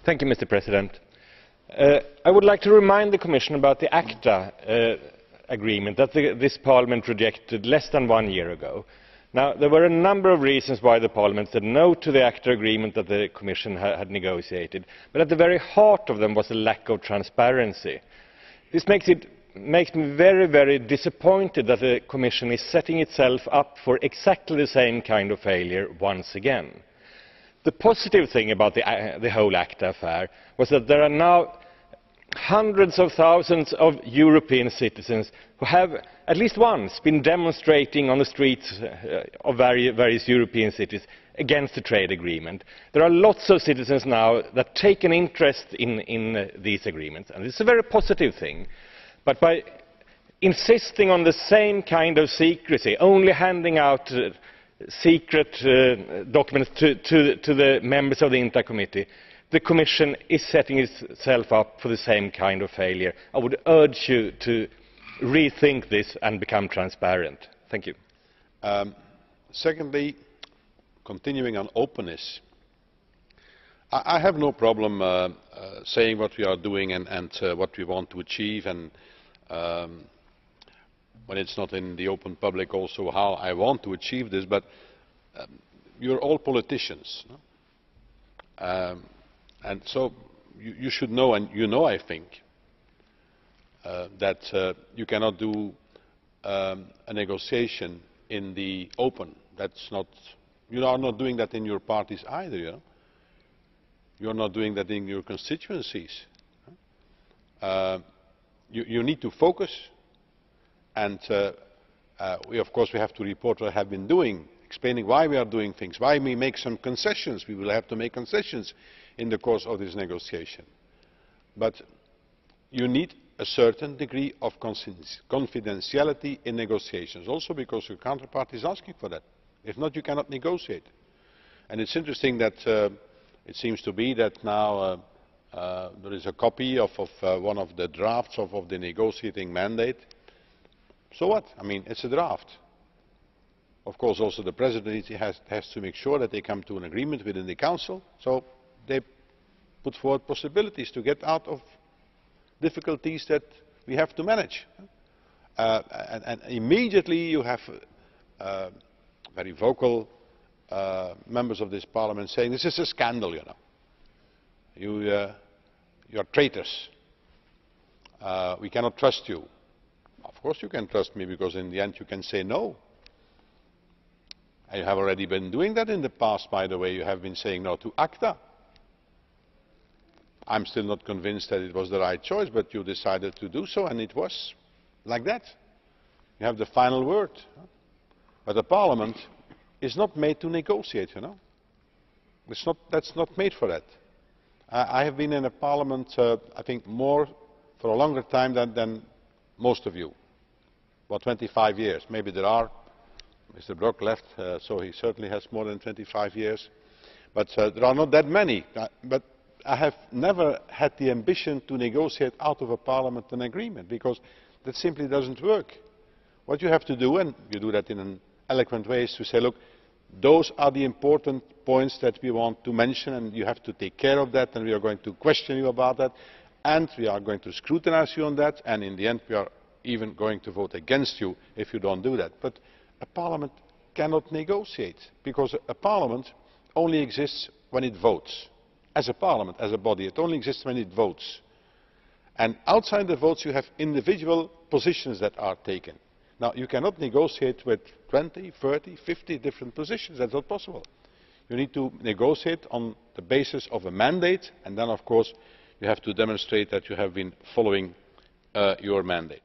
Mr. President. I would like to remind the Commission about the ACTA agreement that this Parliament rejected less than 1 year ago. Now, there were a number of reasons why the Parliament said no to the ACTA agreement that the Commission had negotiated, but at the very heart of them was a lack of transparency. This makes me very, very disappointed that the Commission is setting itself up for exactly the same kind of failure once again. The positive thing about the whole ACTA affair was that there are now hundreds of thousands of European citizens who have at least once been demonstrating on the streets of various European cities against the trade agreement. There are lots of citizens now that take an interest in these agreements, and this is a very positive thing. But by insisting on the same kind of secrecy, only handing out secret documents to the members of the INTA committee, the Commission is setting itself up for the same kind of failure. I would urge you to rethink this and become transparent. Thank you. Secondly, continuing on openness, I have no problem saying what we are doing and what we want to achieve, and when it's not in the open public also how I want to achieve this, but you're all politicians, no? And so you should know, and you know, I think, that you cannot do a negotiation in the open. That's not, you are not doing that in your parties either, you know? You're not doing that in your constituencies. You need to focus, and we have to report what we have been doing, explaining why we are doing things, why we make some concessions. We will have to make concessions in the course of this negotiation. But you need a certain degree of confidentiality in negotiations, also because your counterpart is asking for that. If not, you cannot negotiate. And it's interesting that it seems to be that now there is a copy of one of the drafts of the negotiating mandate. So what? I mean, it's a draft. Of course, also the presidency has to make sure that they come to an agreement within the Council, so they put forward possibilities to get out of difficulties that we have to manage. And immediately you have very vocal members of this Parliament saying, this is a scandal, you know. You are traitors. We cannot trust you. Of course you can trust me, because in the end you can say no. And you have already been doing that in the past, by the way. You have been saying no to ACTA. I'm still not convinced that it was the right choice, but you decided to do so, and it was like that. You have the final word. But the Parliament is not made to negotiate, you know. That's not made for that. I have been in a Parliament, I think, for a longer time than most of you. About 25 years. Maybe there are. Mr. Brok left, so he certainly has more than 25 years. But there are not that many. But I have never had the ambition to negotiate out of a Parliament an agreement, because that simply doesn't work. What you have to do, and you do that in an eloquent way, is to say, look, those are the important points that we want to mention, and you have to take care of that, and we are going to question you about that, and we are going to scrutinise you on that, and in the end we are even going to vote against you if you don't do that. But a Parliament cannot negotiate, because a Parliament only exists when it votes. As a Parliament, as a body, it only exists when it votes. And outside the votes you have individual positions that are taken. Now, you cannot negotiate with 20, 30, 50 different positions. That's not possible. You need to negotiate on the basis of a mandate, and then of course you have to demonstrate that you have been following your mandate.